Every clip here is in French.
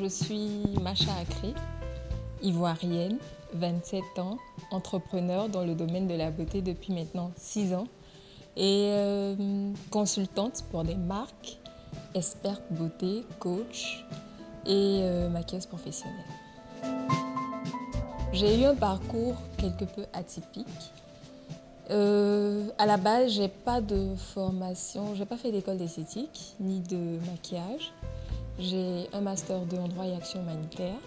suis Macha Akré, ivoirienne, 27 ans, entrepreneur dans le domaine de la beauté depuis maintenant 6 ans et consultante pour des marques, experte beauté, coach et maquilleuse professionnelle. J'ai eu un parcours quelque peu atypique. À la base, j'ai pas de formation, j'ai pas fait d'école d'esthétique ni de maquillage. J'ai un master 2 en droit et action humanitaire.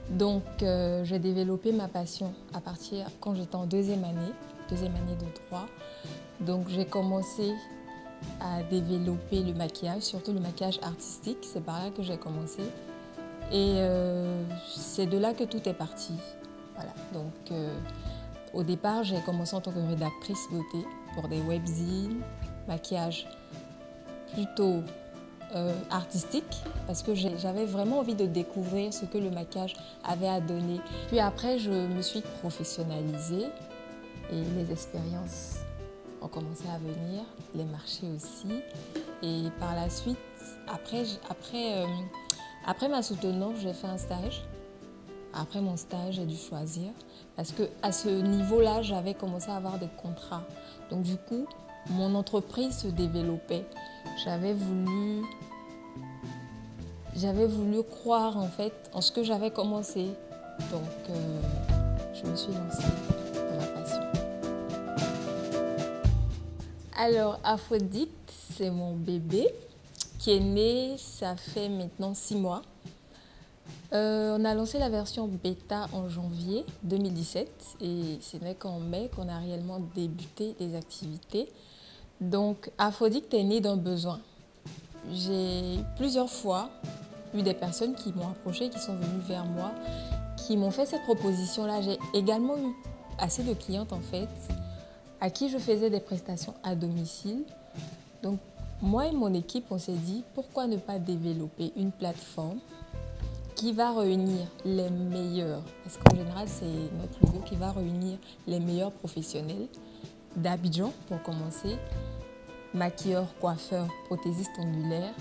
Donc, j'ai développé ma passion à partir quand j'étais en deuxième année de droit. Donc, j'ai commencé à développer le maquillage, surtout le maquillage artistique. C'est par là que j'ai commencé. Et c'est de là que tout est parti. Voilà. Donc, au départ, j'ai commencé en tant que rédactrice beauté pour des webzines, maquillage plutôt artistique, parce que j'avais vraiment envie de découvrir ce que le maquillage avait à donner. Puis après, je me suis professionnalisée et les expériences ont commencé à venir, les marchés aussi. Et par la suite, après ma soutenance, j'ai fait un stage. Après mon stage, j'ai dû choisir parce qu'à ce niveau-là, j'avais commencé à avoir des contrats. Donc du coup, mon entreprise se développait. J'avais voulu croire en fait en ce que j'avais commencé. Donc je me suis lancée dans ma passion. Alors Aphrodite, c'est mon bébé qui est né, ça fait maintenant 6 mois. On a lancé la version bêta en janvier 2017 et ce n'est qu'en mai qu'on a réellement débuté les activités. Donc Aphrodite est né d'un besoin. J'ai plusieurs fois eu des personnes qui m'ont approché, qui sont venues vers moi, qui m'ont fait cette proposition-là. J'ai également eu assez de clientes en fait, à qui je faisais des prestations à domicile. Donc moi et mon équipe, on s'est dit pourquoi ne pas développer une plateforme qui va réunir les meilleurs, parce qu'en général c'est notre logo qui va réunir les meilleurs professionnels d'Abidjan pour commencer, maquilleurs, coiffeurs, prothésistes ongulaires,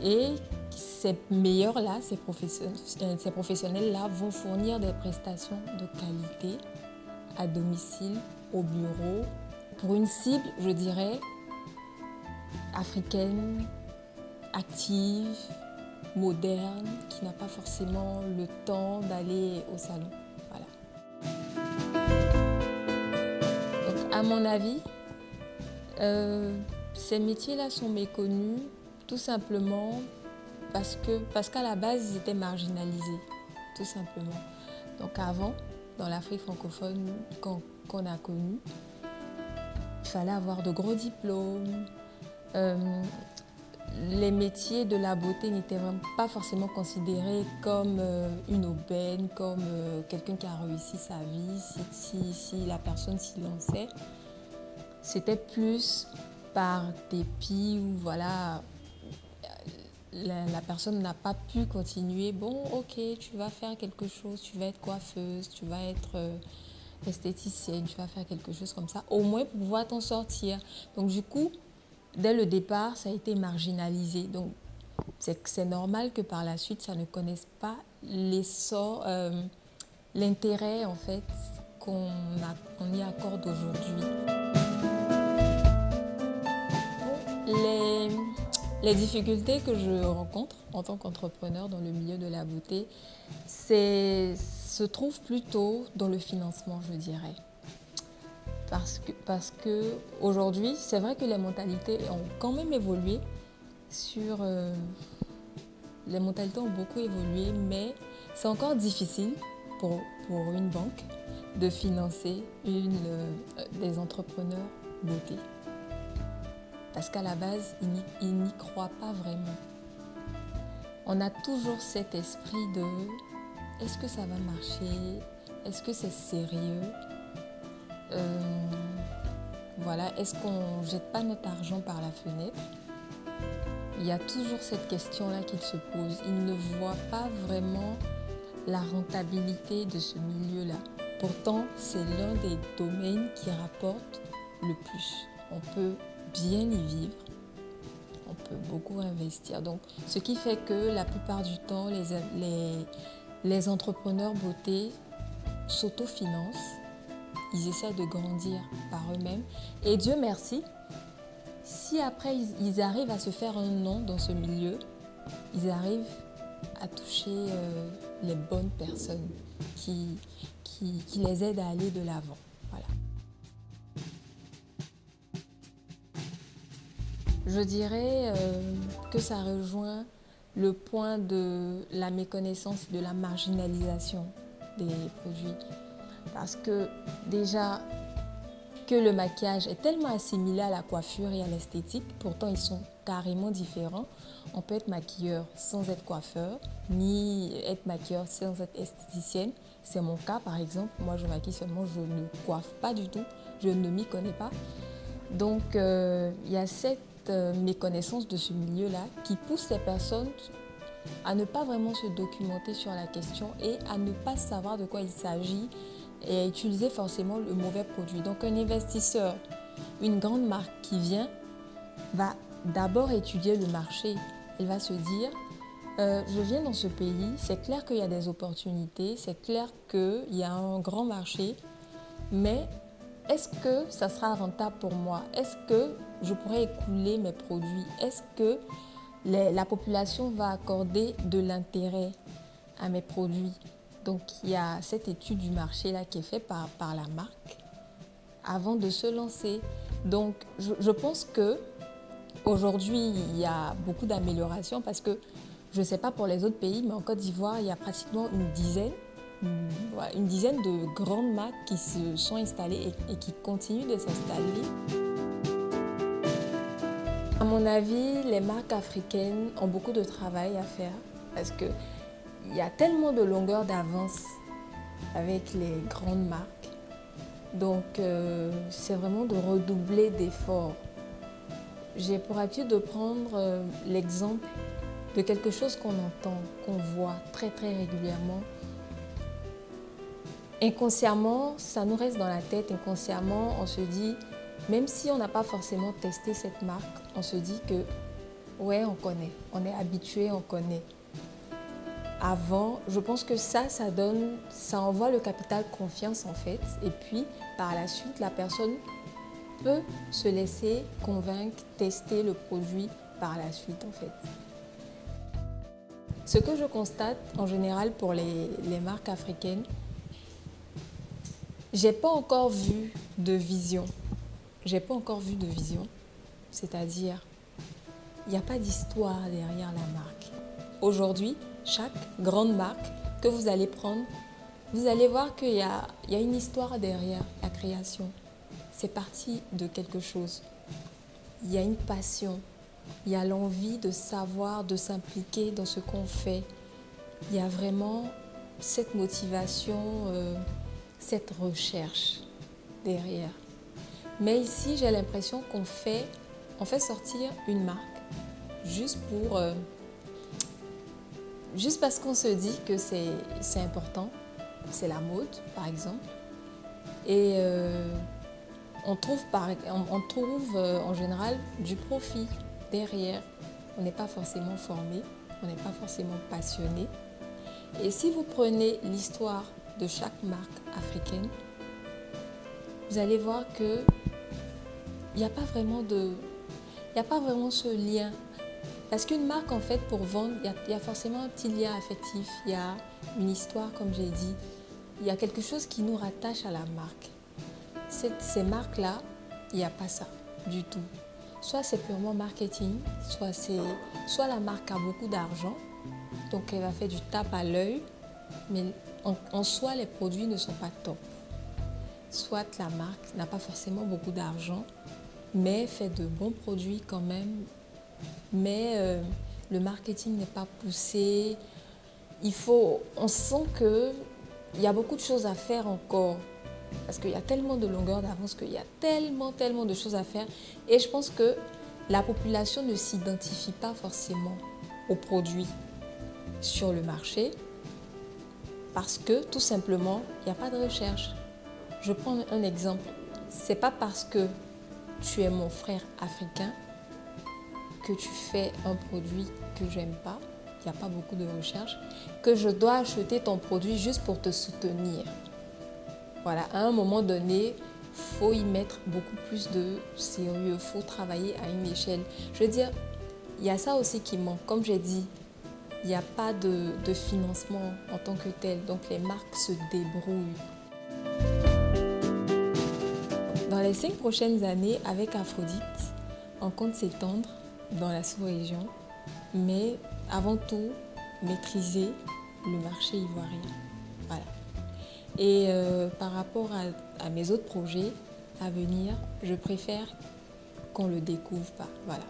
et ces meilleurs-là, ces professionnels-là vont fournir des prestations de qualité à domicile, au bureau, pour une cible, je dirais, africaine, active, moderne, qui n'a pas forcément le temps d'aller au salon. Voilà. Donc, à mon avis, ces métiers-là sont méconnus tout simplement parce qu'à la base, ils étaient marginalisés, tout simplement. Donc avant, dans l'Afrique francophone qu'on a connue, il fallait avoir de gros diplômes. Les métiers de la beauté n'étaient vraiment pas forcément considérés comme une aubaine, comme quelqu'un qui a réussi sa vie, si la personne s'y lançait. C'était plus par dépit ou voilà, la personne n'a pas pu continuer. Bon, ok, tu vas faire quelque chose, tu vas être coiffeuse, tu vas être esthéticienne, tu vas faire quelque chose comme ça, au moins pour pouvoir t'en sortir. Donc du coup, dès le départ, ça a été marginalisé. Donc c'est normal que par la suite, ça ne connaisse pas l'essor, l'intérêt en fait qu'on y accorde aujourd'hui. Les difficultés que je rencontre en tant qu'entrepreneur dans le milieu de la beauté, se trouvent plutôt dans le financement, je dirais. Parce que aujourd'hui, c'est vrai que les mentalités ont quand même évolué. Les mentalités ont beaucoup évolué, mais c'est encore difficile pour une banque de financer des entrepreneurs beauté. Parce qu'à la base, ils n'y croient pas vraiment. On a toujours cet esprit de « est-ce que ça va marcher? Est-ce que c'est sérieux ?» Voilà, est-ce qu'on ne jette pas notre argent par la fenêtre? Il y a toujours cette question-là qu'ils se posent. Ils ne voient pas vraiment la rentabilité de ce milieu-là. Pourtant, c'est l'un des domaines qui rapporte le plus. On peut bien y vivre, on peut beaucoup investir. Donc, ce qui fait que la plupart du temps, les entrepreneurs beauté s'autofinancent. Ils essaient de grandir par eux-mêmes. Et Dieu merci, si après ils arrivent à se faire un nom dans ce milieu, ils arrivent à toucher les bonnes personnes qui les aident à aller de l'avant. Voilà. Je dirais que ça rejoint le point de la méconnaissance, de la marginalisation des produits. Parce que déjà, que le maquillage est tellement assimilé à la coiffure et à l'esthétique, pourtant ils sont carrément différents. On peut être maquilleur sans être coiffeur, ni être maquilleur sans être esthéticienne. C'est mon cas par exemple, moi je maquille seulement, je ne coiffe pas du tout, je ne m'y connais pas. Donc il y a cette méconnaissance de ce milieu-là qui pousse les personnes à ne pas vraiment se documenter sur la question et à ne pas savoir de quoi il s'agit et à utiliser forcément le mauvais produit. Donc un investisseur, une grande marque qui vient, va d'abord étudier le marché. Elle va se dire, je viens dans ce pays, c'est clair qu'il y a des opportunités, c'est clair qu'il y a un grand marché, mais est-ce que ça sera rentable pour moi? Est-ce que je pourrais écouler mes produits? Est-ce que la population va accorder de l'intérêt à mes produits? Donc, il y a cette étude du marché là qui est faite par la marque avant de se lancer. Donc, je pense qu'aujourd'hui, il y a beaucoup d'améliorations parce que, je ne sais pas pour les autres pays, mais en Côte d'Ivoire, il y a pratiquement une dizaine de grandes marques qui se sont installées et qui continuent de s'installer. À mon avis, les marques africaines ont beaucoup de travail à faire parce qu'il y a tellement de longueur d'avance avec les grandes marques. Donc, c'est vraiment de redoubler d'efforts. J'ai pour habitude de prendre l'exemple de quelque chose qu'on entend, qu'on voit très régulièrement. Inconsciemment, ça nous reste dans la tête. Inconsciemment, on se dit, même si on n'a pas forcément testé cette marque, on se dit que, ouais, on connaît, on est habitué, on connaît. Avant, je pense que ça envoie le capital confiance en fait. Et puis, par la suite, la personne peut se laisser convaincre, tester le produit par la suite en fait. Ce que je constate en général pour les marques africaines, j'ai pas encore vu de vision. J'ai pas encore vu de vision, c'est-à-dire, il n'y a pas d'histoire derrière la marque. Aujourd'hui, chaque grande marque que vous allez prendre, vous allez voir qu'il y a une histoire derrière la création. C'est parti de quelque chose. Il y a une passion, il y a l'envie de savoir, de s'impliquer dans ce qu'on fait. Il y a vraiment cette motivation, cette recherche derrière. Mais ici, j'ai l'impression qu'on fait sortir une marque juste parce qu'on se dit que c'est important. C'est la mode, par exemple. Et on trouve en général du profit derrière. On n'est pas forcément formé, on n'est pas forcément passionné. Et si vous prenez l'histoire de chaque marque africaine, vous allez voir que il n'y a pas vraiment ce lien. Parce qu'une marque, en fait, pour vendre, il y a forcément un petit lien affectif. Il y a une histoire, comme j'ai dit. Il y a quelque chose qui nous rattache à la marque. Ces marques-là, il n'y a pas ça du tout. Soit c'est purement marketing, soit la marque a beaucoup d'argent, donc elle va faire du tape à l'œil, mais en soi, les produits ne sont pas top. Soit la marque n'a pas forcément beaucoup d'argent, mais fait de bons produits quand même. Mais le marketing n'est pas poussé. On sent qu'il y a beaucoup de choses à faire encore. Parce qu'il y a tellement de longueur d'avance, qu'il y a tellement de choses à faire. Et je pense que la population ne s'identifie pas forcément aux produits sur le marché. Parce que tout simplement, il n'y a pas de recherche. Je prends un exemple. Ce n'est pas parce que tu es mon frère africain que tu fais un produit que j'aime pas, il n'y a pas beaucoup de recherche, que je dois acheter ton produit juste pour te soutenir. Voilà, à un moment donné, il faut y mettre beaucoup plus de sérieux, il faut travailler à une échelle. Je veux dire, il y a ça aussi qui manque. Comme j'ai dit, il n'y a pas de financement en tant que tel, donc les marques se débrouillent. Dans les 5 prochaines années, avec Aphrodite, on compte s'étendre dans la sous-région, mais avant tout, maîtriser le marché ivoirien. Voilà. Et par rapport à mes autres projets à venir, je préfère qu'on ne le découvre pas. Voilà.